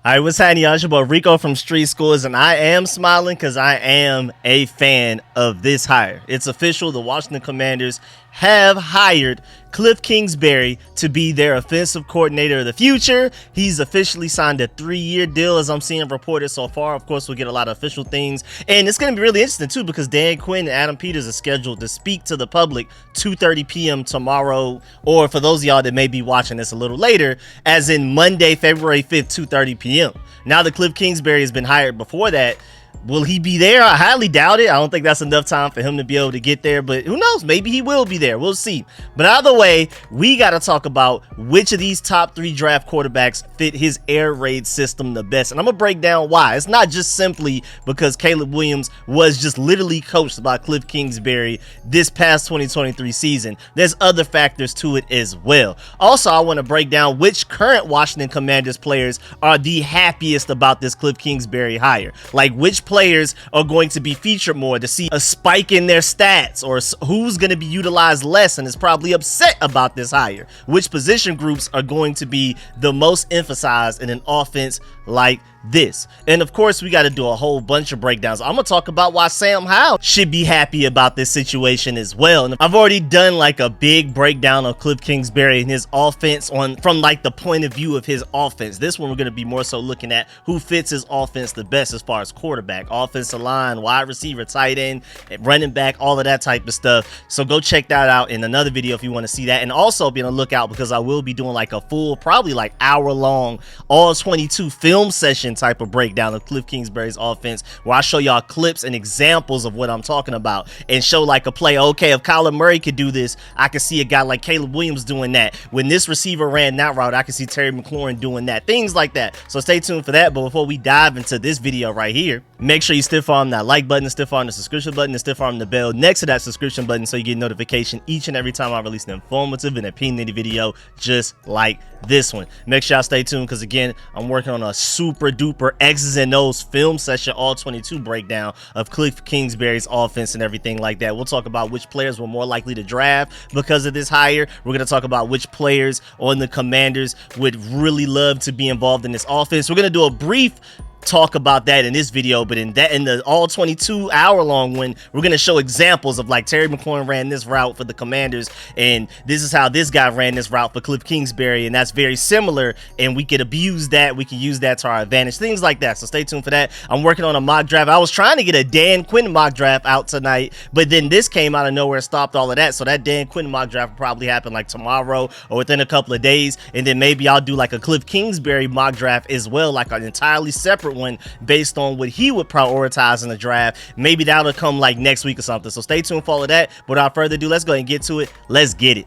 Alright, what's happening, y'all? It's your boy Rico from RicoScores, and I am smiling because I am a fan of this hire. It's official. The Washington Commanders have hired Kliff Kingsbury to be their offensive coordinator of the future. He's officially signed a 3-year deal, as I'm seeing reported so far. Of course, we'll get a lot of official things, and it's going to be really interesting too because Dan Quinn and Adam Peters are scheduled to speak to the public 2:30 p.m. tomorrow, or for those of y'all that may be watching this a little later, as in Monday, February 5th, 2:30 p.m. Now that Kliff Kingsbury has been hired before that, will he be there? I highly doubt it. I don't think that's enough time for him to be able to get there, but who knows? Maybe he will be there. We'll see. But either way, we got to talk about which of these top 3 draft quarterbacks fit his air raid system the best. And I'm going to break down why. It's not just simply because Caleb Williams was just literally coached by Kliff Kingsbury this past 2023 season. There's other factors to it as well. Also, I want to break down which current Washington Commanders players are the happiest about this Kliff Kingsbury hire. Like, which players are going to be featured more to see a spike in their stats, or who's going to be utilized less and is probably upset about this hire. Which position groups are going to be the most emphasized in an offense like this. And of course, we got to do a whole bunch of breakdowns. I'm gonna talk about why Sam Howell should be happy about this situation as well. And I've already done like a big breakdown of Kliff Kingsbury and his offense from like the point of view of his offense. This one we're gonna be more so looking at who fits his offense the best as far as quarterback, offensive line, wide receiver, tight end, running back, all of that type of stuff. So go check that out in another video if you want to see that. And also be on the lookout because I will be doing like a full, probably like hour-long, all 22 film session type of breakdown of Kliff Kingsbury's offense, where I show y'all clips and examples of what I'm talking about and show like a play. Okay, if Kyler Murray could do this, I could see a guy like Caleb Williams doing that. When this receiver ran that route, I could see Terry McLaurin doing that. Things like that. So stay tuned for that. But before we dive into this video right here, make sure you stiff arm that like button, stiff arm the subscription button, and stiff arm the bell next to that subscription button so you get notification each and every time I release an informative and opinionated video just like this one. Make sure y'all stay tuned because again, I'm working on a super duper X's and O's film session, all 22 breakdown of Kliff Kingsbury's offense and everything like that. We'll talk about which players were more likely to draft because of this hire. We're going to talk about which players on the Commanders would really love to be involved in this offense. We're going to do a brief talk about that in this video, but in the all 22 hour long one, we're going to show examples of like Terry McLaurin ran this route for the Commanders, and this is how this guy ran this route for Kliff Kingsbury, and that's very similar, and we could abuse that, we can use that to our advantage, things like that. So stay tuned for that. I'm working on a mock draft. I was trying to get a Dan Quinn mock draft out tonight, but then this came out of nowhere, stopped all of that. So that Dan Quinn mock draft will probably happen like tomorrow or within a couple of days, and then maybe I'll do like a Kliff Kingsbury mock draft as well, like an entirely separate one based on what he would prioritize in the draft. Maybe that'll come like next week or something. So stay tuned for all of that. But without further ado, let's go ahead and get to it. Let's get it.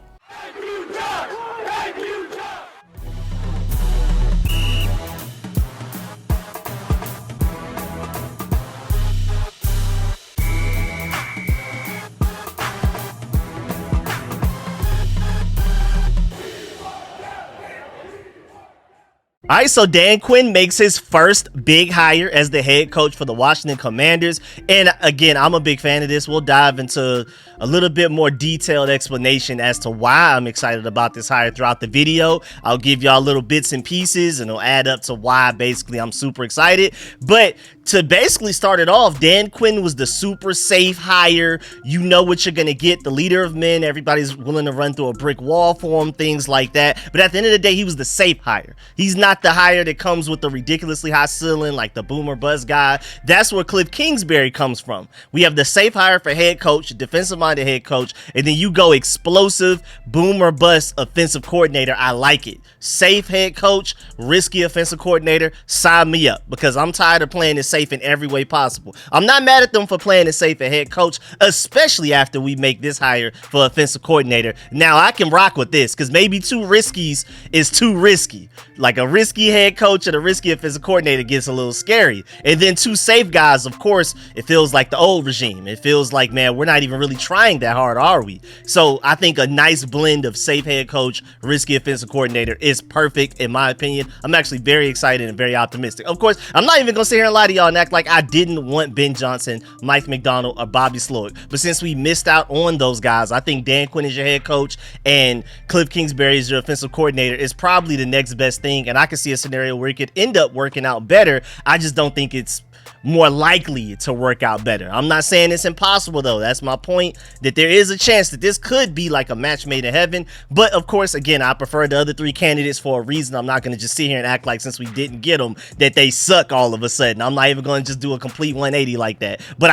All right, so Dan Quinn makes his first big hire as the head coach for the Washington Commanders. And again, I'm a big fan of this. We'll dive into a little bit more detailed explanation as to why I'm excited about this hire throughout the video. I'll give y'all little bits and pieces and it'll add up to why basically I'm super excited. But to basically start it off, Dan Quinn was the super safe hire. You know what you're going to get. The leader of men. Everybody's willing to run through a brick wall for him, things like that. But at the end of the day, he was the safe hire. He's not the hire that comes with the ridiculously high ceiling like the boomer buzz guy. That's where Kliff Kingsbury comes from. We have the safe hire for head coach, defensive minded head coach, and then you go explosive boomer bust offensive coordinator. I like it. Safe head coach, risky offensive coordinator. Sign me up because I'm tired of playing it safe in every way possible. I'm not mad at them for playing it safe at head coach, especially after we make this hire for offensive coordinator. Now I can rock with this because maybe 2 riskies is too risky. Like a risky head coach and a risky offensive coordinator gets a little scary. And then 2 safe guys, of course, it feels like the old regime. It feels like, man, we're not even really trying that hard, are we? So I think a nice blend of safe head coach, risky offensive coordinator is perfect in my opinion. I'm actually very excited and very optimistic. Of course, I'm not even gonna sit here and lie to y'all and act like I didn't want Ben Johnson, Mike McDonald, or Bobby Slowick. But since we missed out on those guys, I think Dan Quinn is your head coach and Kliff Kingsbury is your offensive coordinator is probably the next best thing. And I can see a scenario where it could end up working out better. I just don't think it's more likely to work out better. I'm not saying it's impossible though. That's my point, that there is a chance that this could be like a match made in heaven. But of course, again, I prefer the other three candidates for a reason. I'm not going to just sit here and act like since we didn't get them that they suck all of a sudden. I'm not even going to just do a complete 180 like that. But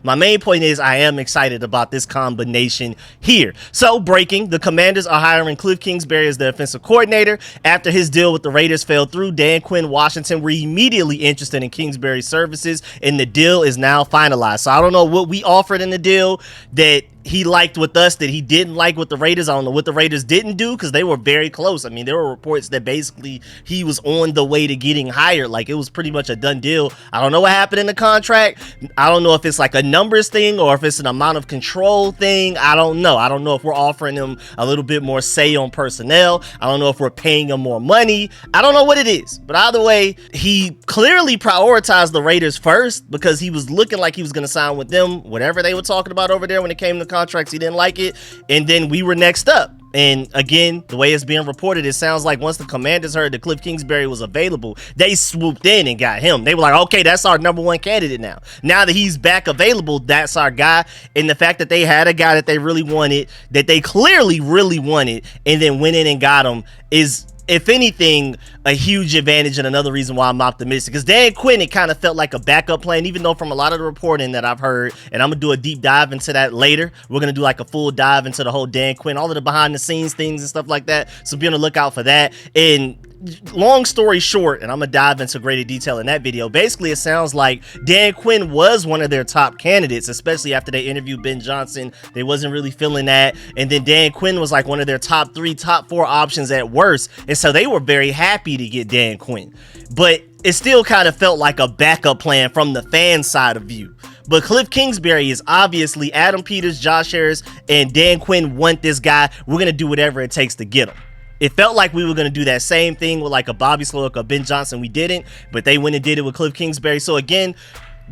my main point is I am excited about this combination here. So breaking, the Commanders are hiring Kliff Kingsbury as their offensive coordinator. After his deal with the Raiders fell through, Dan Quinn, Washington were immediately interested in Kingsbury's services, and the deal is now finalized. So I don't know what we offered in the deal that he liked with us that he didn't like with the Raiders. I don't know what the Raiders didn't do because they were very close. I mean, there were reports that basically he was on the way to getting hired. Like, it was pretty much a done deal. I don't know what happened in the contract. I don't know if it's like a numbers thing or if it's an amount of control thing. I don't know. I don't know if we're offering him a little bit more say on personnel. I don't know if we're paying him more money. I don't know what it is. But either way, he clearly prioritized the Raiders first because he was looking like he was going to sign with them, whatever they were talking about over there when it came to contracts. He didn't like it, and then we were next up. And again, the way it's being reported, it sounds like once the Commanders heard that Kliff Kingsbury was available, they swooped in and got him. They were like, okay, that's our number one candidate now. Now that he's back available, that's our guy. And the fact that they had a guy that they really wanted, that they clearly really wanted, and then went in and got him is, if anything, a huge advantage, and another reason why I'm optimistic. Because Dan Quinn, it kind of felt like a backup plan, even though from a lot of the reporting that I've heard, and I'm going to do a deep dive into that later. We're going to do like a full dive into the whole Dan Quinn, all of the behind the scenes things and stuff like that. So be on the lookout for that. And long story short, and I'm going to dive into greater detail in that video, basically it sounds like Dan Quinn was one of their top candidates, especially after they interviewed Ben Johnson. They wasn't really feeling that. And then Dan Quinn was like one of their top 3, top 4 options at worst. And so they were very happy to get Dan Quinn. But it still kind of felt like a backup plan from the fan side of view. But Kliff Kingsbury is obviously Adam Peters, Josh Harris, and Dan Quinn want this guy. We're going to do whatever it takes to get him. It felt like we were going to do that same thing with like a Bobby Slowick or Ben Johnson. We didn't, but they went and did it with Kliff Kingsbury. So again,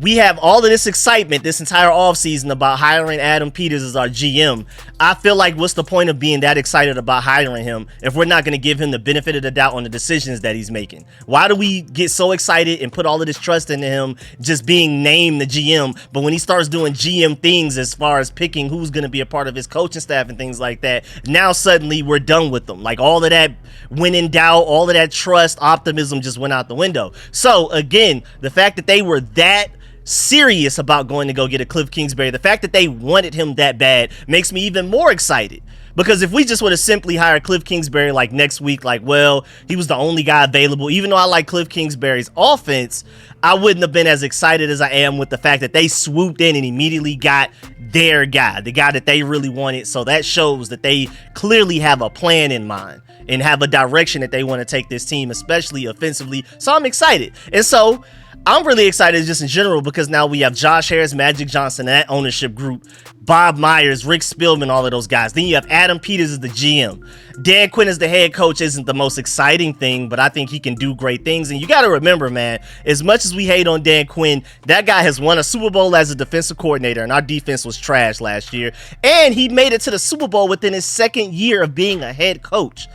we have all of this excitement this entire offseason about hiring Adam Peters as our GM. I feel like what's the point of being that excited about hiring him if we're not going to give him the benefit of the doubt on the decisions that he's making? Why do we get so excited and put all of this trust into him just being named the GM, but when he starts doing GM things as far as picking who's going to be a part of his coaching staff and things like that, now suddenly we're done with them? Like, all of that when in doubt, all of that trust, optimism just went out the window. So again, the fact that they were that serious about going to go get a Kliff Kingsbury, the fact that they wanted him that bad makes me even more excited. Because if we just would have simply hired Kliff Kingsbury like next week, like, well, he was the only guy available, even though I like Kliff Kingsbury's offense, I wouldn't have been as excited as I am with the fact that they swooped in and immediately got their guy, the guy that they really wanted. So that shows that they clearly have a plan in mind and have a direction that they want to take this team, especially offensively. So I'm excited. And so I'm really excited just in general because now we have Josh Harris, Magic Johnson, that ownership group, Bob Myers, Rick Spielman, all of those guys. Then you have Adam Peters as the GM. Dan Quinn as the head coach isn't the most exciting thing, but I think he can do great things. And you got to remember, man, as much as we hate on Dan Quinn, that guy has won a Super Bowl as a defensive coordinator, and our defense was trash last year. And he made it to the Super Bowl within his second year of being a head coach.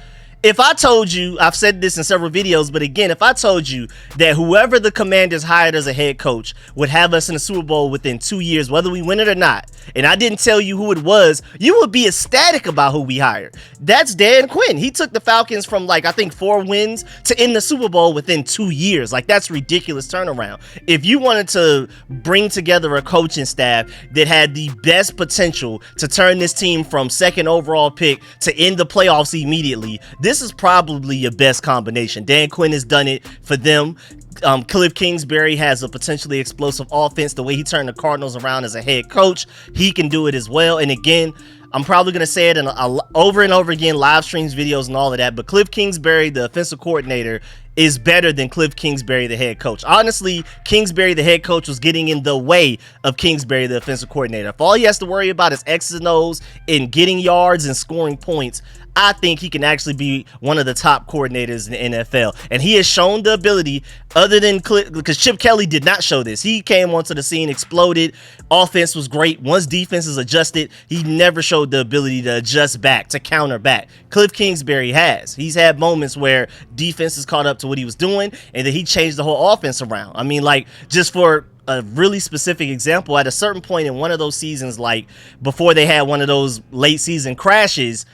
If I told you, I've said this in several videos, but again, if I told you that whoever the Commanders hired as a head coach would have us in the Super Bowl within 2 years, whether we win it or not, and I didn't tell you who it was, you would be ecstatic about who we hired. That's Dan Quinn. He took the Falcons from like, I think 4 wins to in the Super Bowl within 2 years. Like, that's ridiculous turnaround. If you wanted to bring together a coaching staff that had the best potential to turn this team from second overall pick to end the playoffs immediately, this is probably your best combination. Dan Quinn has done it for them. Kliff Kingsbury has a potentially explosive offense. The way he turned the Cardinals around as a head coach, he can do it as well. And again, I'm probably going to say it in over and over again, live streams, videos, and all of that, but Kliff Kingsbury, the offensive coordinator, is better than Kliff Kingsbury, the head coach. Honestly, Kingsbury, the head coach, was getting in the way of Kingsbury, the offensive coordinator. If all he has to worry about is X's and O's and getting yards and scoring points, I think he can actually be one of the top coordinators in the NFL. And he has shown the ability, other than Kliff, because Chip Kelly did not show this. He came onto the scene, exploded. Offense was great. Once defense is adjusted, he never showed the ability to adjust back, to counter back. Kliff Kingsbury has. He's had moments where defense is caught up to what he was doing, and then he changed the whole offense around. I mean, like, just for a really specific example, at a certain point in one of those seasons, like before they had one of those late season crashes,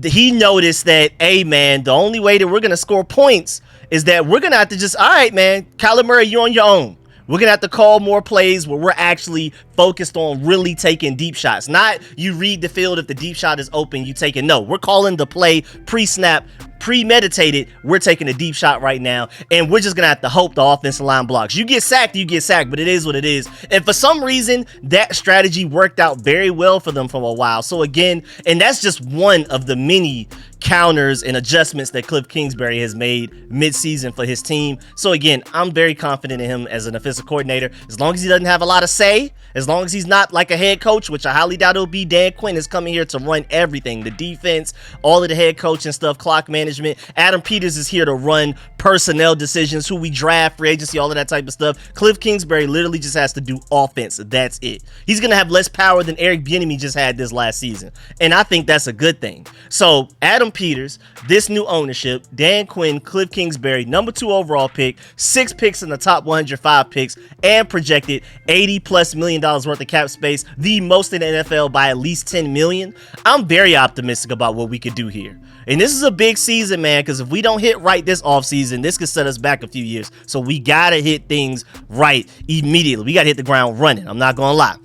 he noticed that, hey man, the only way that we're gonna score points is that we're gonna have to just, all right man, Kyler Murray, you're on your own. We're gonna have to call more plays where we're actually focused on really taking deep shots. Not you read the field, if the deep shot is open, you take it. No, we're calling the play pre-snap, premeditated. We're taking a deep shot right now, and we're just gonna have to hope the offensive line blocks. You get sacked, but it is what it is. And for some reason, that strategy worked out very well for them for a while. So again, and that's just one of the many counters and adjustments that Kliff Kingsbury has made mid-season for his team. So again, I'm very confident in him as an offensive coordinator. As long as he doesn't have a lot of say, as long as he's not like a head coach, which I highly doubt it'll be. Dan Quinn is coming here to run everything, the defense, all of the head coaching stuff, clock management. Adam Peters is here to run personnel decisions, who we draft, free agency, all of that type of stuff. Kliff Kingsbury literally just has to do offense. That's it. He's going to have less power than Eric Bieniemy just had this last season, and I think that's a good thing. So Adam Peters, this new ownership, Dan Quinn, Kliff Kingsbury, number 2 overall pick, 6 picks in the top 105 picks, and projected $80+ million worth of cap space, the most in the NFL by at least $10 million. I'm very optimistic about what we could do here. And this is a big season, man, because if we don't hit right this offseason, this could set us back a few years. So we got to hit things right immediately. We got to hit the ground running. I'm not going to lie.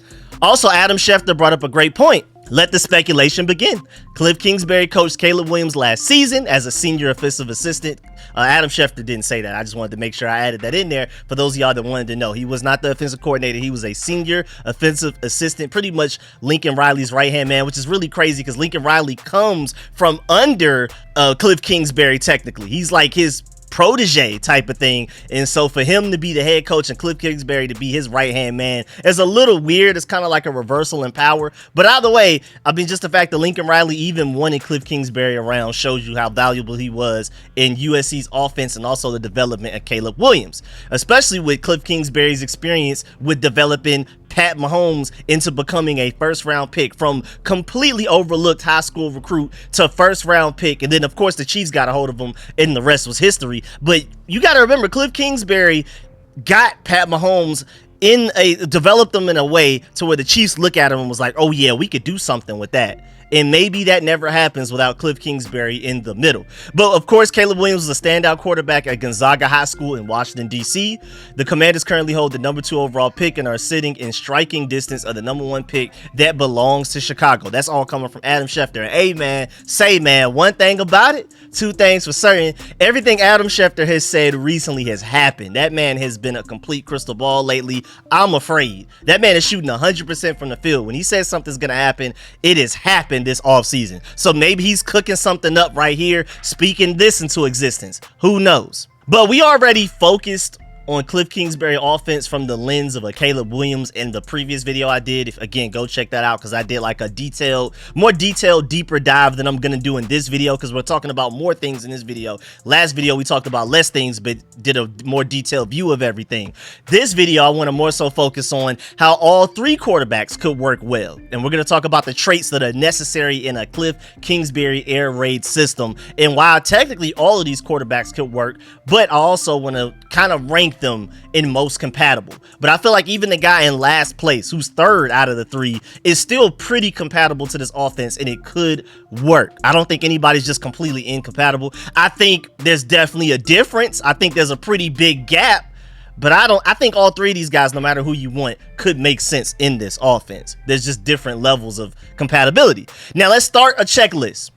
Also, Adam Schefter brought up a great point. Let the speculation begin. Kliff Kingsbury coached Caleb Williams last season as a senior offensive assistant. Adam Schefter didn't say that. I just wanted to make sure I added that in there for those of y'all that wanted to know. He was not the offensive coordinator. He was a senior offensive assistant, pretty much Lincoln Riley's right-hand man, which is really crazy because Lincoln Riley comes from under Kliff Kingsbury technically. He's like his protege type of thing, and so for him to be the head coach and Kliff Kingsbury to be his right hand man is a little weird. It's kind of like a reversal in power, but either way, I mean, just the fact that Lincoln Riley even wanted Kliff Kingsbury around shows you how valuable he was in USC's offense and also the development of Caleb Williams, especially with Kliff Kingsbury's experience with developing Pat Mahomes into becoming a first-round pick, from completely overlooked high school recruit to first-round pick. And then, of course, the Chiefs got a hold of him, and the rest was history. But you got to remember, Kliff Kingsbury got Pat Mahomes developed them in a way to where the Chiefs look at him and was like, oh, yeah, we could do something with that. And maybe that never happens without Kliff Kingsbury in the middle. But of course, Caleb Williams was a standout quarterback at Gonzaga High School in Washington, D.C. The Commanders currently hold the number 2 overall pick and are sitting in striking distance of the number 1 pick that belongs to Chicago. That's all coming from Adam Schefter. And hey, man, say, man, one thing about it, 2 things for certain. Everything Adam Schefter has said recently has happened. That man has been a complete crystal ball lately. I'm afraid. That man is shooting 100% from the field. When he says something's going to happen, it has happened this offseason. So maybe he's cooking something up right here, speaking this into existence. Who knows? But we already focused on Kliff Kingsbury offense from the lens of a Caleb Williams in the previous video I did. If again, go check that out because I did like a more detailed, deeper dive than I'm gonna do in this video because we're talking about more things in this video. Last video we talked about less things but did a more detailed view of everything. This video I want to more so focus on how all 3 quarterbacks could work well, and we're gonna talk about the traits that are necessary in a Kliff Kingsbury air raid system and why technically all of these quarterbacks could work, but I also want to kind of rank them in most compatible. But I feel like even the guy in last place, who's 3rd out of the 3, is still pretty compatible to this offense, and it could work. I don't think anybody's just completely incompatible. I think there's definitely a difference. I think there's a pretty big gap, but I think all 3 of these guys, no matter who you want, could make sense in this offense. There's just different levels of compatibility. Now let's start a checklist.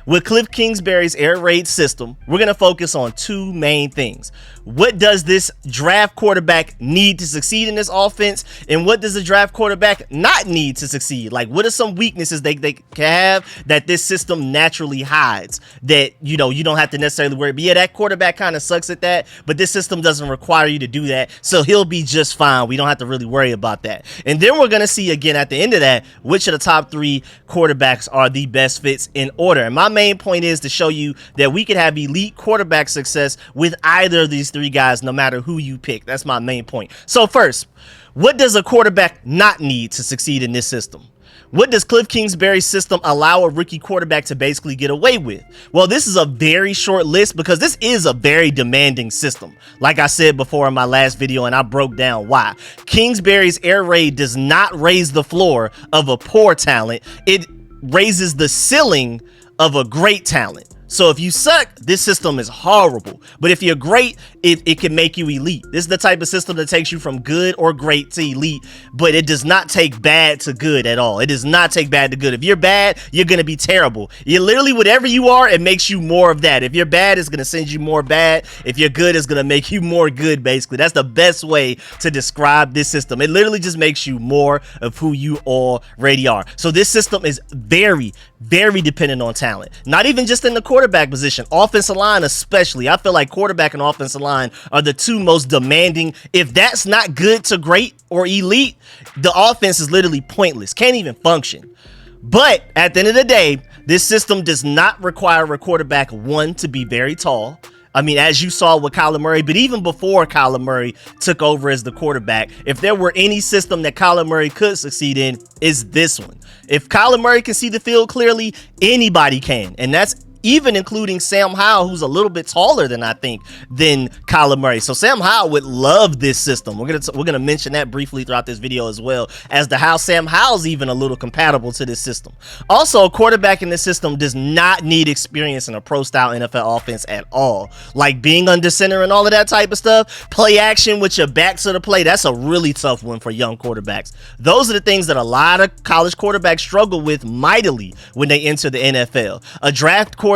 With Kliff Kingsbury's air raid system, we're going to focus on 2 main things. What does this draft quarterback need to succeed in this offense? And what does the draft quarterback not need to succeed? Like, what are some weaknesses they can have that this system naturally hides that, you know, you don't have to necessarily worry. But yeah, that quarterback kind of sucks at that, but this system doesn't require you to do that. So he'll be just fine. We don't have to really worry about that. And then we're going to see again at the end of that, which of the top 3 quarterbacks are the best fits in order. And my main point is to show you that we can have elite quarterback success with either of these three guys, no matter who you pick. That's my main point. So first, what does a quarterback not need to succeed in this system? What does Kliff Kingsbury's system allow a rookie quarterback to basically get away with? Well, this is a very short list because this is a very demanding system. Like I said before in my last video, and I broke down why. Kingsbury's air raid does not raise the floor of a poor talent. It raises the ceiling of a great talent. So if you suck, this system is horrible. But if you're great, it can make you elite. This is the type of system that takes you from good or great to elite, but it does not take bad to good at all. It does not take bad to good. If you're bad, you're going to be terrible. You literally, whatever you are, it makes you more of that. If you're bad, it's going to send you more bad. If you're good, it's going to make you more good, basically. That's the best way to describe this system. It literally just makes you more of who you already are. So this system is very, very dependent on talent. Not even just in the quarterback position, offensive line especially. I feel like quarterback and offensive line are the two most demanding. If that's not good to great or elite, the offense is literally pointless, can't even function. But at the end of the day, this system does not require a quarterback, one, to be very tall. I mean, as you saw with Kyler Murray, but even before Kyler Murray took over as the quarterback, if there were any system that Kyler Murray could succeed in, is this one. If Kyler Murray can see the field clearly, anybody can. And that's even including Sam Howell, who's a little bit taller than I think than Kyler Murray. So Sam Howell would love this system. We're gonna mention that briefly throughout this video, as well as to how Sam Howell's even a little compatible to this system. Also, a quarterback in this system does not need experience in a pro style NFL offense at all, like being under center and all of that type of stuff. Play action with your back to the play, that's a really tough one for young quarterbacks. Those are the things that a lot of college quarterbacks struggle with mightily when they enter the NFL. A draft quarterback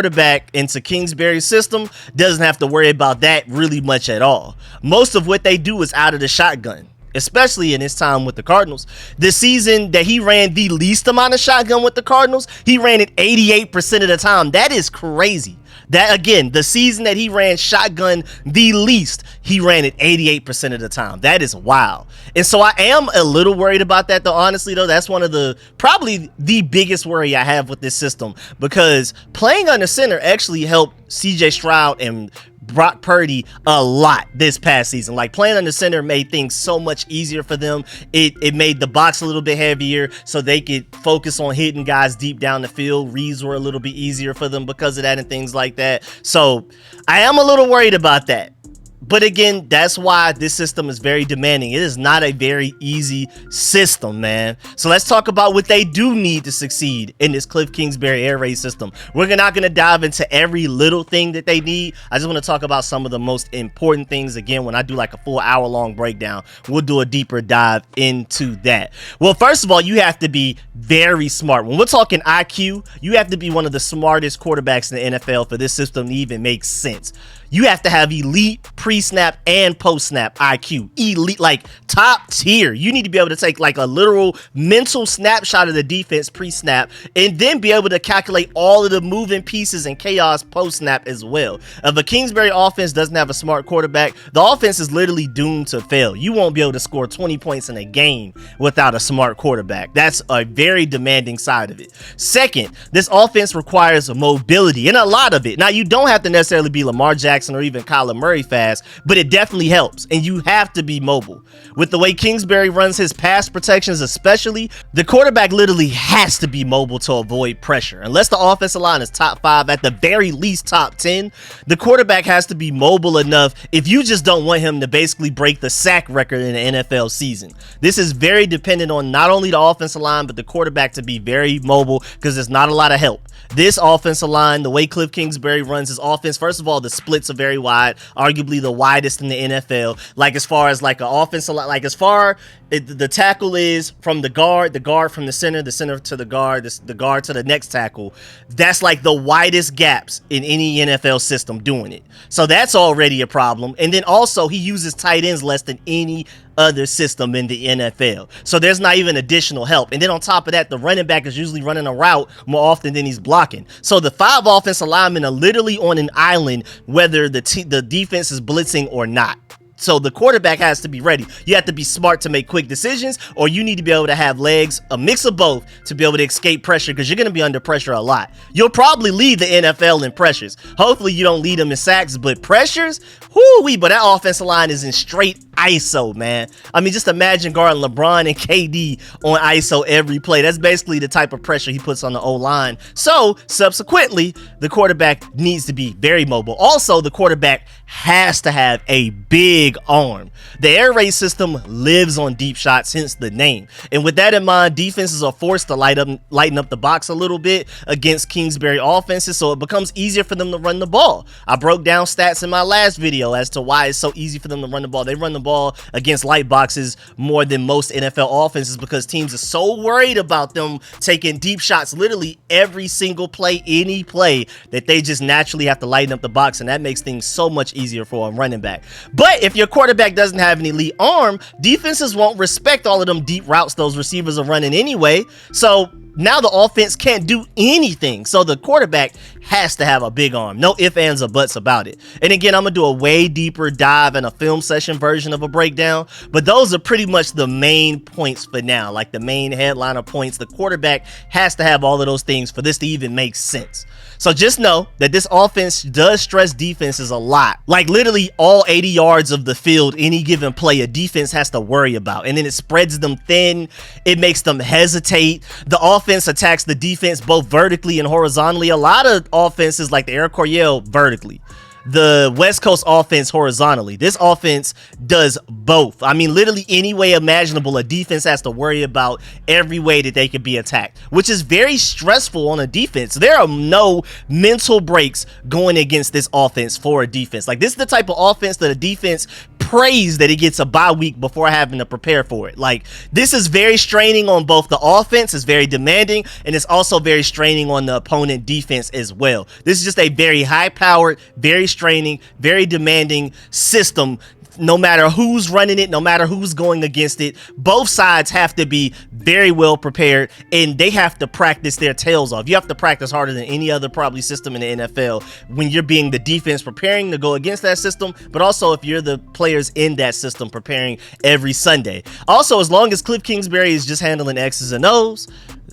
into Kingsbury's system doesn't have to worry about that really much at all. Most of what they do is out of the shotgun, especially in his time with the Cardinals. The season that he ran the least amount of shotgun with the Cardinals, he ran it 88% of the time. That is crazy. That, again, the season that he ran shotgun the least, he ran it 88% of the time. That is wild. And so I am a little worried about that, though. Honestly, though, that's one of the, probably the biggest worry I have with this system, because playing under center actually helped CJ Stroud and Brock Purdy a lot this past season. Like, playing under center made things so much easier for them. It made the box a little bit heavier so they could focus on hitting guys deep down the field. Reads were a little bit easier for them because of that and things like that. So I am a little worried about that. But again, that's why this system is very demanding. It is not a very easy system, man. So let's talk about what they do need to succeed in this Kliff Kingsbury air raid system. We're not going to dive into every little thing that they need. I just want to talk about some of the most important things. Again, when I do like a full hour-long breakdown, we'll do a deeper dive into that. Well, first of all, you have to be very smart. When we're talking IQ, you have to be one of the smartest quarterbacks in the NFL for this system to even make sense. You have to have elite pre-snap and post-snap IQ. Elite, like top tier. You need to be able to take like a literal mental snapshot of the defense pre-snap and then be able to calculate all of the moving pieces and chaos post-snap as well. If a Kingsbury offense doesn't have a smart quarterback, the offense is literally doomed to fail. You won't be able to score 20 points in a game without a smart quarterback. That's a very demanding side of it. Second, this offense requires mobility, and a lot of it. Now, you don't have to necessarily be Lamar Jackson or even Kyler Murray fast, but it definitely helps, and you have to be mobile. With the way Kingsbury runs his pass protections especially, the quarterback literally has to be mobile to avoid pressure. Unless the offensive line is top 5, at the very least top 10, the quarterback has to be mobile enough if you just don't want him to basically break the sack record in the NFL season. This is very dependent on not only the offensive line, but the quarterback to be very mobile, because there's not a lot of help. This offensive line, the way Kliff Kingsbury runs his offense, first of all, the splits are very wide, arguably the widest in the NFL. Like, as far as like an offensive line, like as far the tackle is from the guard from the center to the guard to the next tackle, that's like the widest gaps in any NFL system doing it. So that's already a problem. And then also, he uses tight ends less than any other system in the NFL. So there's not even additional help. And then on top of that, the running back is usually running a route more often than he's blocking. So the 5 offensive linemen are literally on an island, whether the defense is blitzing or not. So the quarterback has to be ready. You have to be smart to make quick decisions, or you need to be able to have legs, a mix of both, to be able to escape pressure, because you're going to be under pressure a lot. You'll probably lead the NFL in pressures. Hopefully you don't lead them in sacks, but pressures, whoo-wee, but that offensive line is in straight ISO, man. I mean, just imagine guarding LeBron and KD on ISO every play. That's basically the type of pressure he puts on the O-line. So subsequently, the quarterback needs to be very mobile. Also, the quarterback has to have a big arm. The air raid system lives on deep shots, hence the name. And with that in mind, defenses are forced to lighten up the box a little bit against Kingsbury offenses, so it becomes easier for them to run the ball. I broke down stats in my last video as to why it's so easy for them to run the ball. They run the ball against light boxes more than most NFL offenses because teams are so worried about them taking deep shots literally every single play, any play, that they just naturally have to lighten up the box, and that makes things so much easier for a running back. But if your quarterback doesn't have an elite arm, defenses won't respect all of them deep routes those receivers are running anyway. So now the offense can't do anything. So the quarterback has to have a big arm. No ifs, ands, or buts about it. And again, I'm going to do a way deeper dive in a film session version of a breakdown. But those are pretty much the main points for now. Like the main headliner points. The quarterback has to have all of those things for this to even make sense. So just know that this offense does stress defenses a lot. Like literally all 80 yards of the field, any given play, a defense has to worry about. And then it spreads them thin. It makes them hesitate. The offense attacks the defense both vertically and horizontally. A lot of offenses like the Air Coryell vertically, the West Coast offense horizontally. This offense does both. I mean, literally any way imaginable, a defense has to worry about every way that they could be attacked, which is very stressful on a defense. There are no mental breaks going against this offense for a defense. Like, this is the type of offense that a defense prays that it gets a bye week before having to prepare for it. Like, this is very straining on both the offense, it's very demanding, and it's also very straining on the opponent defense as well. This is just a very high-powered, very straining, very demanding system. No matter who's running it, no matter who's going against it, both sides have to be very well prepared, and they have to practice their tails off. You have to practice harder than any other probably system in the NFL when you're being the defense preparing to go against that system, but also if you're the players in that system preparing every Sunday. Also, as long as Kliff Kingsbury is just handling X's and O's,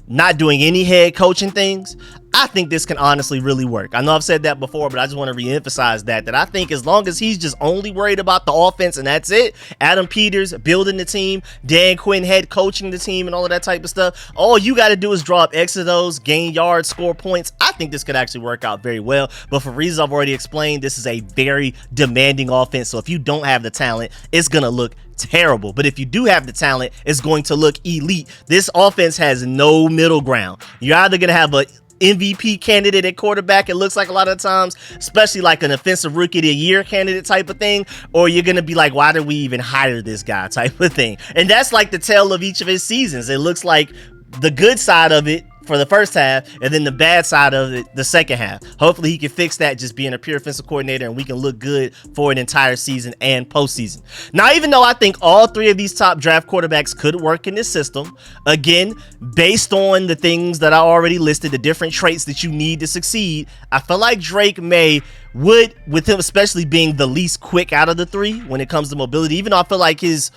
not doing any head coaching things, I think this can honestly really work. I know I've said that before, but I just want to re-emphasize that I think as long as he's just only worried about the offense and that's it, Adam Peters building the team, Dan Quinn head coaching the team and all of that type of stuff, all you got to do is drop X of those, gain yards, score points. I think this could actually work out very well, but for reasons I've already explained, this is a very demanding offense, so if you don't have the talent, it's going to look terrible. But if you do have the talent, it's going to look elite. This offense has no middle ground. You're either going to have a MVP candidate at quarterback, it looks like a lot of times, especially like an offensive rookie of the year candidate type of thing, or you're gonna be like, why did we even hire this guy type of thing. And that's like the tale of each of his seasons. It looks like the good side of it for the first half, and then the bad side of it the second half. Hopefully he can fix that, just being a pure offensive coordinator, and we can look good for an entire season and postseason. Now, even though I think all three of these top draft quarterbacks could work in this system, again, based on the things that I already listed, the different traits that you need to succeed, I feel like Drake May would, with him especially being the least quick out of the three when it comes to mobility, even though I feel like his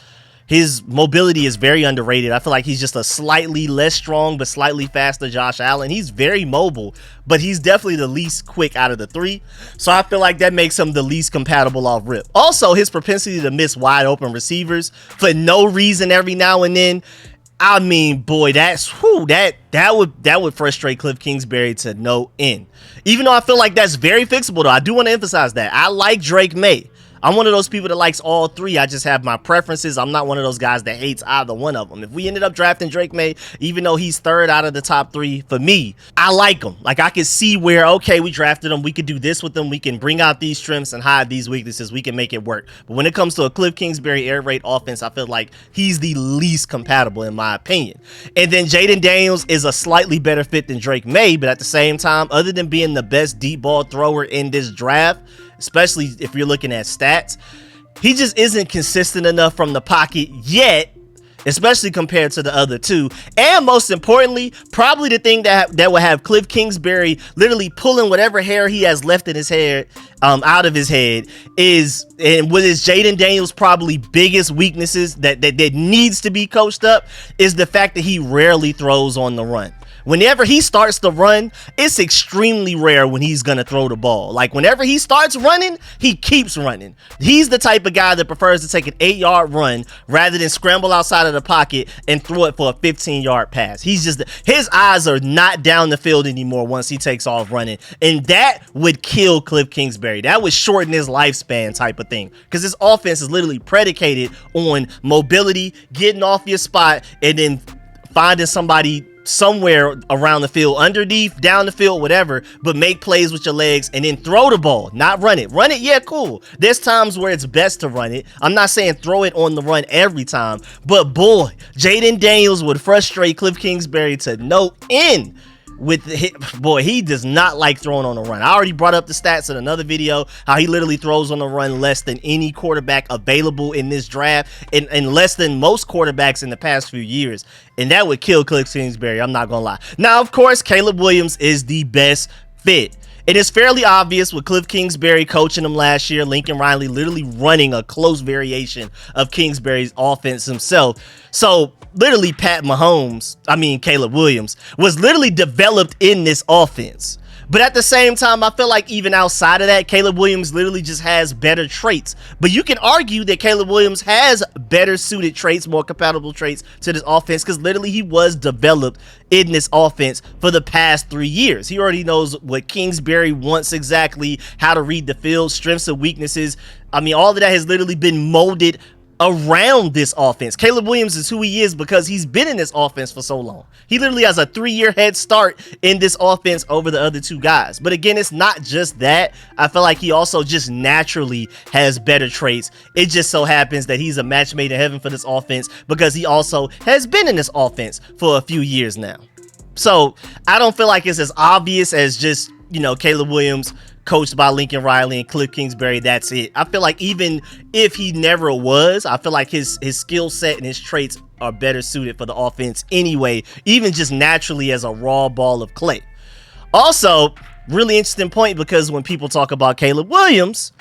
mobility is very underrated. I feel like he's just a slightly less strong but slightly faster Josh Allen. He's very mobile, but he's definitely the least quick out of the three. So I feel like that makes him the least compatible off rip. Also, his propensity to miss wide open receivers for no reason every now and then. I mean, boy, that would frustrate Kliff Kingsbury to no end. Even though I feel like that's very fixable, though, I do want to emphasize that I like Drake May. I'm one of those people that likes all three. I just have my preferences. I'm not one of those guys that hates either one of them. If we ended up drafting Drake May, even though he's third out of the top three, for me, I like him. Like, I can see where, okay, we drafted him. We could do this with him. We can bring out these strengths and hide these weaknesses. We can make it work. But when it comes to a Kliff Kingsbury air raid offense, I feel like he's the least compatible in my opinion. And then Jaden Daniels is a slightly better fit than Drake May, but at the same time, other than being the best deep ball thrower in this draft, especially if you're looking at stats, he just isn't consistent enough from the pocket yet, especially compared to the other two. And most importantly, probably the thing that will have Kliff Kingsbury literally pulling whatever hair he has left in his hair out of his head is, and what is Jaden Daniels' probably biggest weaknesses that needs to be coached up, is the fact that he rarely throws on the run. Whenever he starts to run, it's extremely rare when he's going to throw the ball. Like, whenever he starts running, he keeps running. He's the type of guy that prefers to take an 8-yard run rather than scramble outside of the pocket and throw it for a 15-yard pass. His eyes are not down the field anymore once he takes off running. And that would kill Kliff Kingsbury. That would shorten his lifespan type of thing. Because his offense is literally predicated on mobility, getting off your spot, and then finding somebody somewhere around the field, underneath, down the field, whatever, but make plays with your legs and then throw the ball, not run it. Run it, yeah, cool. There's times where it's best to run it. I'm not saying throw it on the run every time, but boy, Jaden Daniels would frustrate Kliff Kingsbury to no end. He does not like throwing on the run. I already brought up the stats in another video, how he literally throws on the run less than any quarterback available in this draft, and less than most quarterbacks in the past few years. And that would kill Kliff Kingsbury, I'm not gonna lie. Now, of course, Caleb Williams is the best fit. It is fairly obvious with Kliff Kingsbury coaching him last year, Lincoln Riley literally running a close variation of Kingsbury's offense himself. So literally Caleb Williams was literally developed in this offense. But at the same time, I feel like even outside of that, Caleb Williams literally just has better traits. But you can argue that Caleb Williams has better suited traits, more compatible traits to this offense, because literally he was developed in this offense for the past 3 years. He already knows what Kingsbury wants exactly, how to read the field, strengths and weaknesses. I mean, all of that has literally been molded around this offense. Caleb Williams is who he is because he's been in this offense for so long. He literally has a 3-year head start in this offense over the other two guys. But again, it's not just that. I feel like he also just naturally has better traits. It just so happens that he's a match made in heaven for this offense because he also has been in this offense for a few years now. So I don't feel like it's as obvious as just, Caleb Williams coached by Lincoln Riley and Kliff Kingsbury, that's it. I feel like even if he never was, I feel like his skill set and his traits are better suited for the offense anyway, even just naturally as a raw ball of clay. Also, really interesting point, because when people talk about Caleb Williams,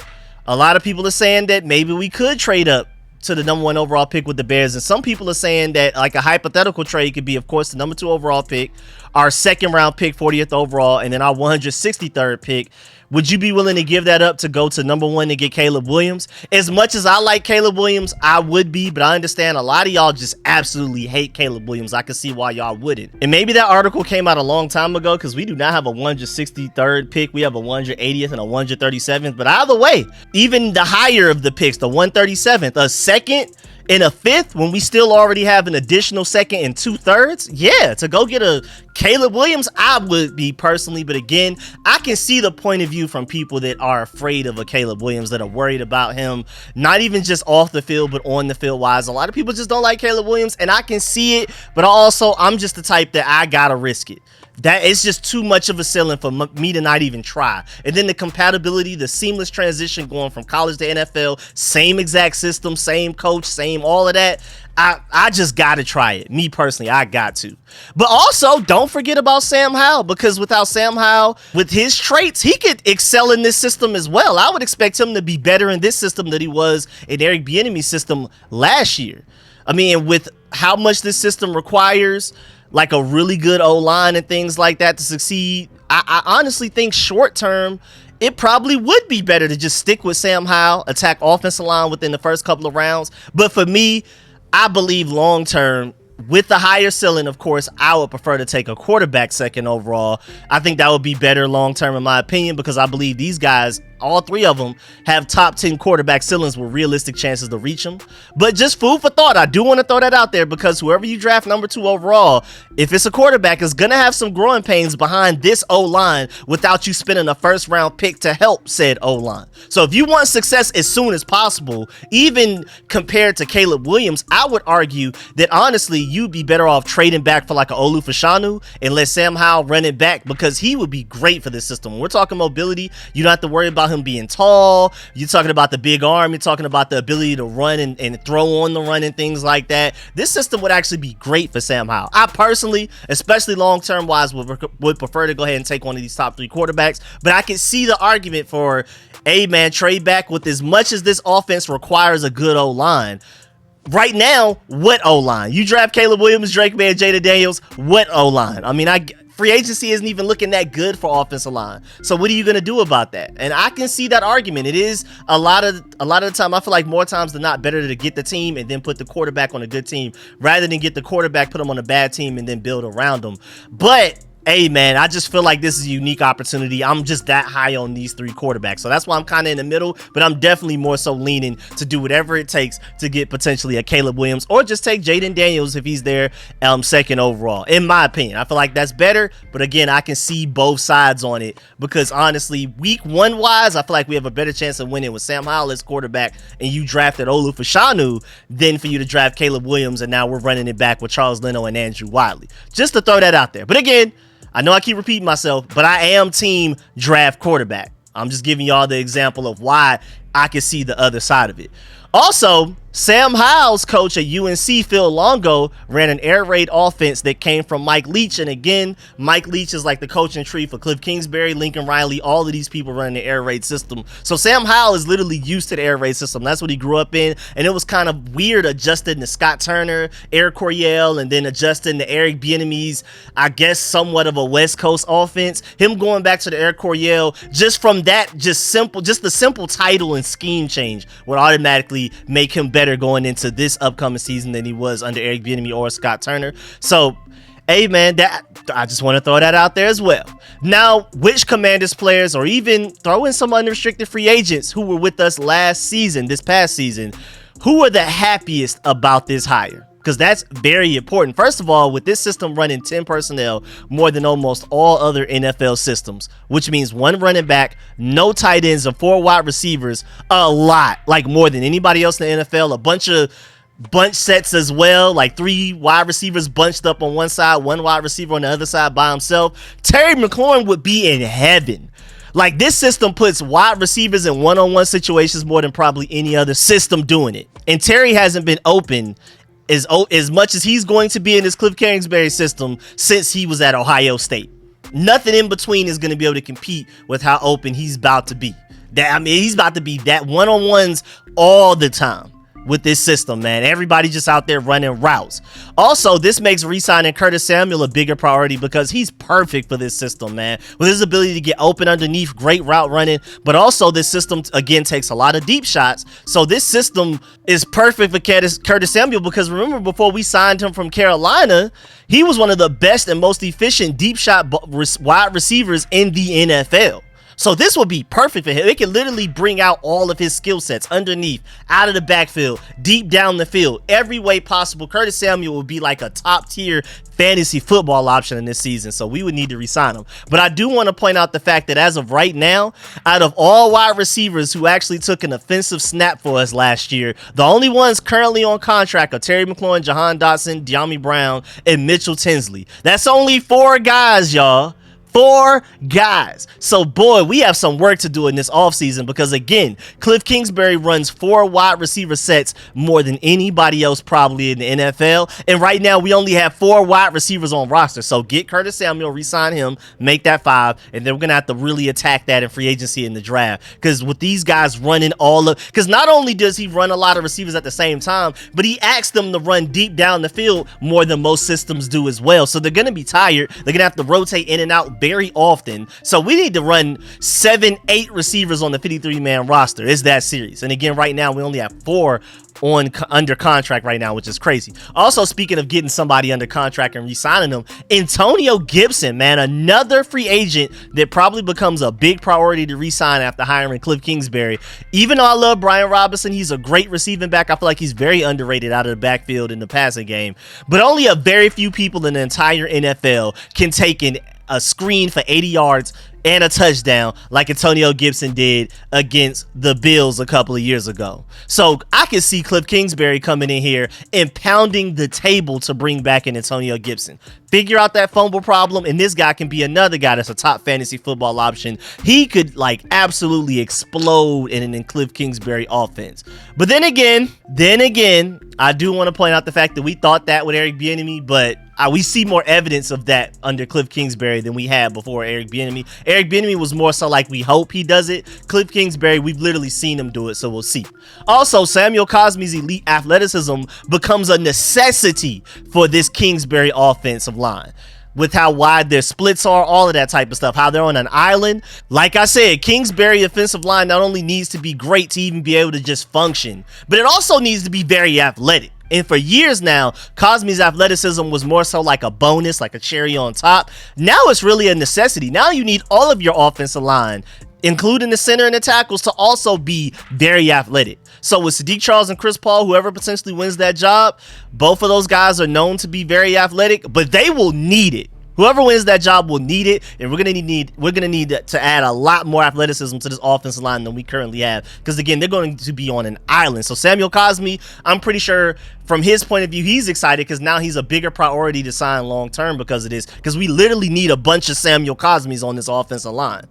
a lot of people are saying that maybe we could trade up to the number 1 overall pick with the Bears, and some people are saying that like a hypothetical trade could be, of course, the number 2 overall pick, our 2nd round pick, 40th overall, and then our 163rd pick. Would you be willing to give that up to go to number 1 to get Caleb Williams? As much as I like Caleb Williams, I would be, but I understand a lot of y'all just absolutely hate Caleb Williams. I can see why y'all wouldn't. And maybe that article came out a long time ago, because we do not have a 163rd pick. We have a 180th and a 137th. But either way, even the higher of the picks, the 137th, a 2nd and a 5th, when we still already have an additional 2nd and 2/3, yeah, to go get a Caleb Williams, I would be personally. But again, I can see the point of view from people that are afraid of a Caleb Williams, that are worried about him, not even just off the field, but on the field wise. A lot of people just don't like Caleb Williams, and I can see it, but I'm just the type that I gotta risk it. That it's just too much of a ceiling for me to not even try. And then the compatibility, the seamless transition going from college to NFL, same exact system, same coach, same all of that. I just got to try it. Me personally, I got to. But also, don't forget about Sam Howell, because without Sam Howell, with his traits, he could excel in this system as well. I would expect him to be better in this system than he was in Eric Bieniemy's system last year. I mean, with how much this system requires, like a really good O-line and things like that to succeed, I honestly think short term, it probably would be better to just stick with Sam Howell, attack offensive line within the first couple of rounds. But for me, I believe long term, with the higher ceiling, of course, I would prefer to take a quarterback 2nd overall. I think that would be better long term, in my opinion, because I believe these guys, all 3 of them, have top 10 quarterback ceilings with realistic chances to reach them. But just food for thought, I do want to throw that out there, because whoever you draft number 2 overall, if it's a quarterback, is going to have some growing pains behind this O-line without you spending a 1st round pick to help said O-line. So if you want success as soon as possible, even compared to Caleb Williams, I would argue that honestly, you'd be better off trading back for like a Olu Fashanu and let Sam Howell run it back, because he would be great for this system. When we're talking mobility, you don't have to worry about about him being tall. You're talking about the big arm. You're talking about the ability to run and throw on the run and things like that. This system would actually be great for Sam Howell. I personally, especially long-term wise, would prefer to go ahead and take one of these top 3 quarterbacks. But I can see the argument for, hey, man, trade back. With as much as this offense requires a good O-line, right now, what O-line? You draft Caleb Williams, Drake May, Jaden Daniels, what O-line? I mean, free agency isn't even looking that good for offensive line. So what are you going to do about that? And I can see that argument. It is a lot of the time, I feel like more times than not, better to get the team and then put the quarterback on a good team rather than get the quarterback, put them on a bad team, and then build around them. But hey, man, I just feel like this is a unique opportunity. I'm just that high on these 3 quarterbacks. So that's why I'm kind of in the middle, but I'm definitely more so leaning to do whatever it takes to get potentially a Caleb Williams, or just take Jaden Daniels if he's there second overall. In my opinion, I feel like that's better. But again, I can see both sides on it because honestly, week 1 wise, I feel like we have a better chance of winning with Sam Howell as quarterback and you drafted OFFSEASON than for you to draft Caleb Williams and now we're running it back with Charles Leno and Andrew Wiley. Just to throw that out there. But again, I know I keep repeating myself, but I am team draft quarterback. I'm just giving y'all the example of why I can see the other side of it. Also, Sam Howell's coach at UNC, Phil Longo, ran an air raid offense that came from Mike Leach. And again, Mike Leach is like the coaching tree for Kliff Kingsbury, Lincoln Riley, all of these people running the air raid system. So Sam Howell is literally used to the air raid system. That's what he grew up in. And it was kind of weird adjusting to Scott Turner, Eric Coryell, and then adjusting to Eric Bieniemy's, I guess, somewhat of a West Coast offense. Him going back to the Eric Coryell, just from that, just the simple title and scheme change would automatically make him better going into this upcoming season than he was under Eric Bieniemy or Scott Turner. So, hey man, I just want to throw that out there as well. Now, which Commanders players, or even throw in some unrestricted free agents who were with us this past season, who are the happiest about this hire? Because that's very important. First of all, with this system running 10 personnel more than almost all other NFL systems, which means 1 running back, no tight ends, and 4 wide receivers, a lot, like more than anybody else in the NFL, a bunch of bunch sets as well, like 3 wide receivers bunched up on one side, 1 wide receiver on the other side by himself. Terry McLaurin would be in heaven. Like, this system puts wide receivers in one-on-one situations more than probably any other system doing it. And Terry hasn't been open as much as he's going to be in this Kliff Kingsbury system since he was at Ohio State. Nothing in between is going to be able to compete with how open he's about to be. He's about to be that one-on-ones all the time with this system, man. Everybody just out there running routes. Also, this makes re-signing Curtis Samuel a bigger priority because he's perfect for this system, man. With his ability to get open underneath, great route running, but also this system, again, takes a lot of deep shots. So this system is perfect for Curtis Samuel because remember, before we signed him from Carolina, he was one of the best and most efficient deep shot wide receivers in the NFL. So this would be perfect for him. It can literally bring out all of his skill sets underneath, out of the backfield, deep down the field, every way possible. Curtis Samuel would be like a top tier fantasy football option in this season. So we would need to re-sign him. But I do want to point out the fact that as of right now, out of all wide receivers who actually took an offensive snap for us last year, the only ones currently on contract are Terry McLaurin, Jahan Dotson, De'Ami Brown, and Mitchell Tinsley. That's only 4 guys, y'all. 4 guys. So, boy, we have some work to do in this offseason because, again, Kliff Kingsbury runs 4 wide receiver sets more than anybody else probably in the NFL. And right now, we only have 4 wide receivers on roster. So, get Curtis Samuel, re-sign him, make that 5, and then we're going to have to really attack that in free agency in the draft. Because with these guys running because not only does he run a lot of receivers at the same time, but he asks them to run deep down the field more than most systems do as well. So, they're going to be tired. They're going to have to rotate in and out very often. So we need to run 7-8 receivers on the 53-man roster. It's that serious. And again, right now we only have 4 under contract right now, which is crazy. Also, speaking of getting somebody under contract and re-signing them, Antonio Gibson, man, another free agent that probably becomes a big priority to re-sign after hiring Kliff Kingsbury. Even though I love Brian Robinson, he's a great receiving back. I feel like he's very underrated out of the backfield in the passing game. But only a very few people in the entire NFL can take a screen for 80 yards and a touchdown like Antonio Gibson did against the Bills a couple of years ago. So I can see Kliff Kingsbury coming in here and pounding the table to bring back an Antonio Gibson. Figure out that fumble problem, and this guy can be another guy that's a top fantasy football option. He could like absolutely explode in an Kliff Kingsbury offense. But then again, I do want to point out the fact that we thought that with Eric Bieniemy, but we see more evidence of that under Kliff Kingsbury than we had before Eric Bieniemy. Eric Bieniemy was more so like we hope he does it. Kliff Kingsbury, we've literally seen him do it, so we'll see. Also, Samuel Cosmi's elite athleticism becomes a necessity for this Kingsbury offensive line. With how wide their splits are, all of that type of stuff, how they're on an island. Like I said, Kingsbury offensive line not only needs to be great to even be able to just function, but it also needs to be very athletic. And for years now, Cosmi's athleticism was more so like a bonus, like a cherry on top. Now it's really a necessity. Now you need all of your offensive line, including the center and the tackles, to also be very athletic. So with Sadiq Charles and Chris Paul, whoever potentially wins that job, both of those guys are known to be very athletic, but they will need it. Whoever wins that job will need it, and we're gonna need to add a lot more athleticism to this offensive line than we currently have. Because again, they're going to be on an island. So Samuel Cosmi, I'm pretty sure from his point of view, he's excited because now he's a bigger priority to sign long term because of this. Because we literally need a bunch of Samuel Cosmis on this offensive line.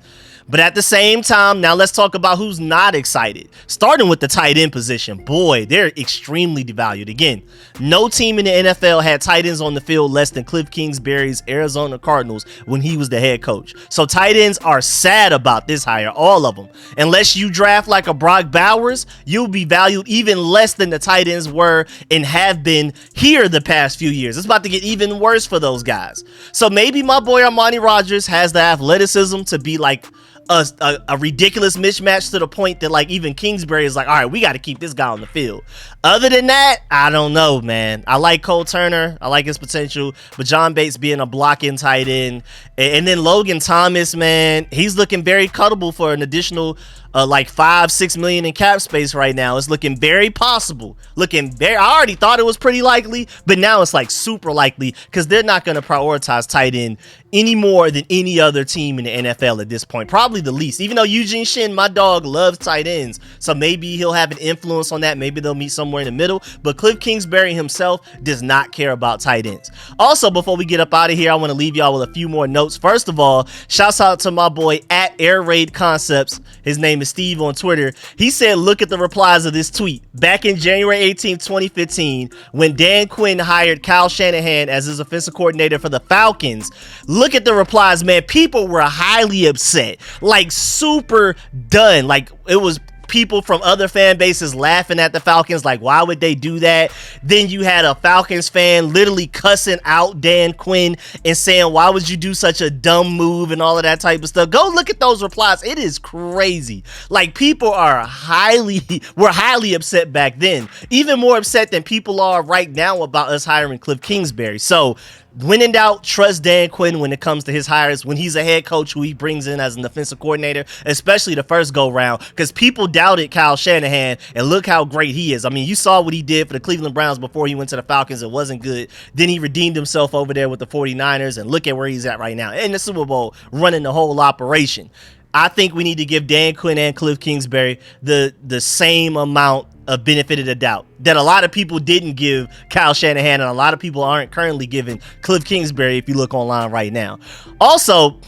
But at the same time, now let's talk about who's not excited. Starting with the tight end position. Boy, they're extremely devalued. Again, no team in the NFL had tight ends on the field less than Kliff Kingsbury's Arizona Cardinals when he was the head coach. So tight ends are sad about this hire, all of them. Unless you draft like a Brock Bowers, you'll be valued even less than the tight ends were and have been here the past few years. It's about to get even worse for those guys. So maybe my boy Armani Rogers has the athleticism to be like a ridiculous mismatch to the point that like even Kingsbury is like, all right, we got to keep this guy on the field. Other than that, I don't know, man. I like Cole Turner. I like his potential, but John Bates being a blocking tight end, and then Logan Thomas, man, he's looking very cuttable for an additional like $5-6 million in cap space right now. It's looking very possible. I already thought it was pretty likely, but now it's like super likely because they're not going to prioritize tight end any more than any other team in the NFL at this point. Probably the least. Even though Eugene Shin, my dog, loves tight ends, so maybe he'll have an influence on that. Maybe they'll meet somewhere in the middle. But Kliff Kingsbury himself does not care about tight ends. Also, before we get up out of here, I want to leave y'all with a few more notes. First of all, shouts out to my boy at Air Raid Concepts. His name is Steve on Twitter. He said, look at the replies of this tweet. Back in January 18, 2015, when Dan Quinn hired Kyle Shanahan as his offensive coordinator for the Falcons, look at the replies, man. People were highly upset, like super done. Like it was people from other fan bases laughing at the Falcons, like why would they do that? Then you had a Falcons fan literally cussing out Dan Quinn and saying, why would you do such a dumb move and all of that type of stuff. Go look at those replies. It is crazy. Like people were highly upset back then, even more upset than people are right now about us hiring Kliff Kingsbury. So when in doubt, trust Dan Quinn when it comes to his hires, when he's a head coach who he brings in as an offensive coordinator, especially the first go round, because people doubted Kyle Shanahan, and look how great he is. I mean, you saw what he did for the Cleveland Browns before he went to the Falcons. It wasn't good. Then he redeemed himself over there with the 49ers, and look at where he's at right now in the Super Bowl, running the whole operation. I think we need to give Dan Quinn and Kliff Kingsbury the same amount of benefit of the doubt that a lot of people didn't give Kyle Shanahan, and a lot of people aren't currently giving Kliff Kingsbury if you look online right now. Also,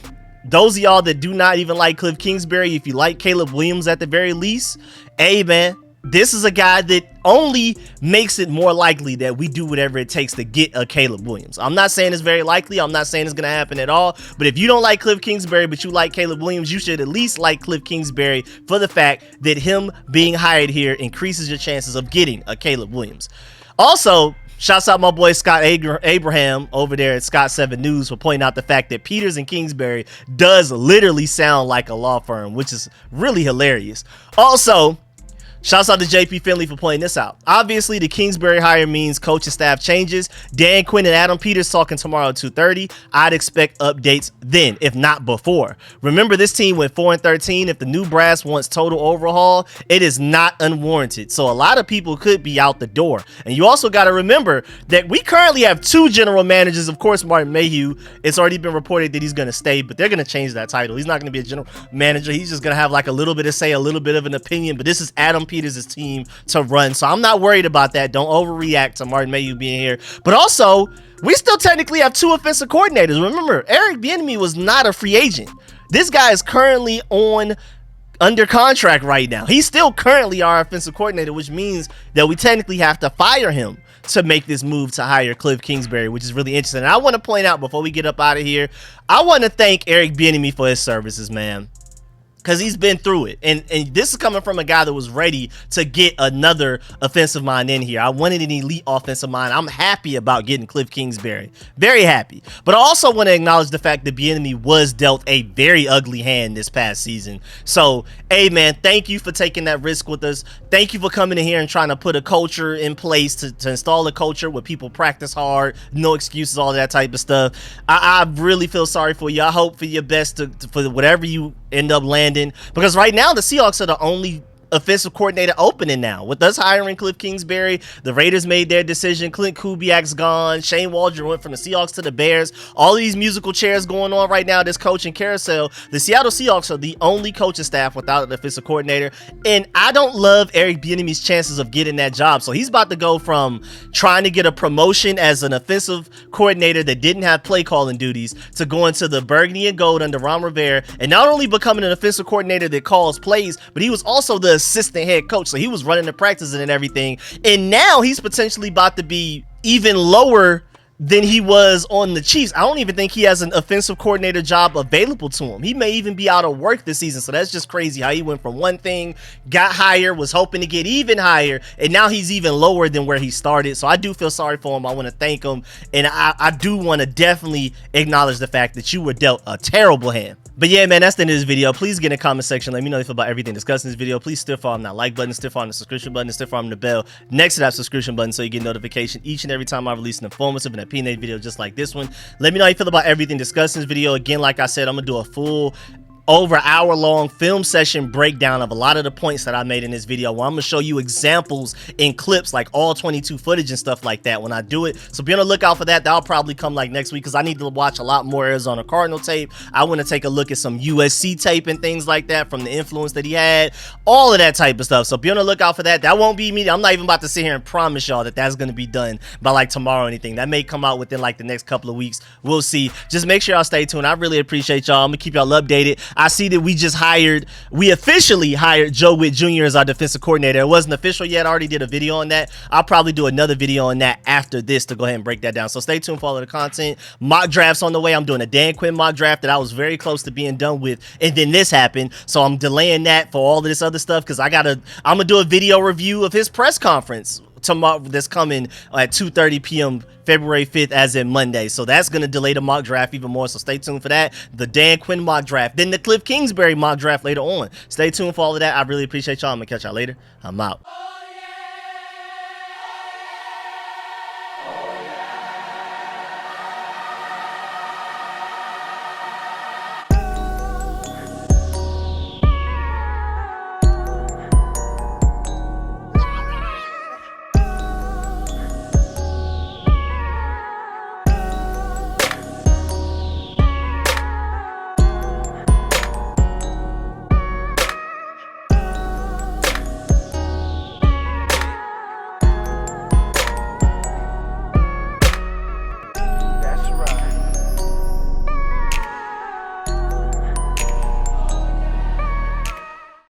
those of y'all that do not even like Kliff Kingsbury, if you like Caleb Williams at the very least, hey man, this is a guy that only makes it more likely that we do whatever it takes to get a Caleb Williams. I'm not saying it's very likely. I'm not saying it's going to happen at all. But if you don't like Kliff Kingsbury, but you like Caleb Williams, you should at least like Kliff Kingsbury for the fact that him being hired here increases your chances of getting a Caleb Williams. Also, shouts out my boy Scott Abraham over there at Scott 7 News for pointing out the fact that Peters and Kingsbury does literally sound like a law firm, which is really hilarious. Also, Shouts out to JP Finley for pointing this out. Obviously, the Kingsbury hire means coaching staff changes. Dan Quinn and Adam Peters talking tomorrow at 2:30. I'd expect updates then, if not before. Remember, this team went 4-13. If the new brass wants total overhaul, it is not unwarranted. So a lot of people could be out the door. And you also got to remember that we currently have 2 general managers. Of course, Martin Mayhew, it's already been reported that he's going to stay, but they're going to change that title. He's not going to be a general manager. He's just going to have like a little bit of say, a little bit of an opinion, but this is Adam Peters' team to run. So I'm not worried about that. Don't overreact to Martin Mayhew being here. But also, we still technically have 2 offensive coordinators. Remember, Eric Bieniemy was not a free agent. This guy is currently under contract right now. He's still currently our offensive coordinator, which means that we technically have to fire him to make this move to hire Kliff Kingsbury, which is really interesting. And I want to point out before we get up out of here, I want to thank Eric Bieniemy for his services, man, because he's been through it. And this is coming from a guy that was ready to get another offensive mind in here. I wanted an elite offensive mind. I'm happy about getting Kliff Kingsbury. Very happy. But I also want to acknowledge the fact that Bieniemy was dealt a very ugly hand this past season. So, hey, man, thank you for taking that risk with us. Thank you for coming in here and trying to put a culture in place to install a culture where people practice hard, no excuses, all that type of stuff. I really feel sorry for you. I hope for your best for whatever you end up landing, because right now the Seahawks are the only offensive coordinator opening now. With us hiring Kliff Kingsbury, the Raiders made their decision. Clint Kubiak's gone. Shane Waldron went from the Seahawks to the Bears. All these musical chairs going on right now, this coaching carousel. The Seattle Seahawks are the only coaching staff without an offensive coordinator, and I don't love Eric Bieniemy's chances of getting that job. So he's about to go from trying to get a promotion as an offensive coordinator that didn't have play calling duties to going to the burgundy and gold under Ron Rivera, and not only becoming an offensive coordinator that calls plays, but he was also the assistant head coach. So he was running the practices and everything. And now he's potentially about to be even lower than he was on the Chiefs. I don't even think he has an offensive coordinator job available to him. He may even be out of work this season. So that's just crazy how he went from one thing, got higher, was hoping to get even higher, and now he's even lower than where he started. So I do feel sorry for him. I want to thank him. And I do want to definitely acknowledge the fact that you were dealt a terrible hand. But yeah, man, that's the end of this video. Please get in the comment section. Let me know how you feel about everything discussed in this video. Please still follow that like button, still follow the subscription button, and still follow the bell next to that subscription button so you get notification each and every time I release an informative and opinionated video just like this one. Let me know how you feel about everything discussed in this video. Again, like I said, I'm going to do a full over hour-long film session breakdown of a lot of the points that I made in this video, where I'm gonna show you examples in clips, like all 22 footage and stuff like that when I do it. So be on the lookout for that. That'll probably come like next week, because I need to watch a lot more Arizona Cardinal tape. I want to take a look at some USC tape and things like that from the influence that he had, all of that type of stuff. So be on the lookout for that. That won't be me. I'm not even about to sit here and promise y'all that that's gonna be done by like tomorrow or anything. That may come out within like the next couple of weeks. We'll see. Just make sure y'all stay tuned. I really appreciate y'all. I'm gonna keep y'all updated. I see that we officially hired Joe Witt Jr. as our defensive coordinator. It wasn't official yet. I already did a video on that. I'll probably do another video on that after this to go ahead and break that down. So stay tuned for all of the content. Mock drafts on the way. I'm doing a Dan Quinn mock draft that I was very close to being done with, and then this happened. So I'm delaying that for all of this other stuff, because I'm gonna do a video review of his press conference tomorrow that's coming at 2:30 p.m. February 5th, as in Monday. So that's going to delay the mock draft even more. So stay tuned for that. The Dan Quinn mock draft, then the Kliff Kingsbury mock draft later on. Stay tuned for all of that. I really appreciate y'all. I'm going to catch y'all later. I'm out.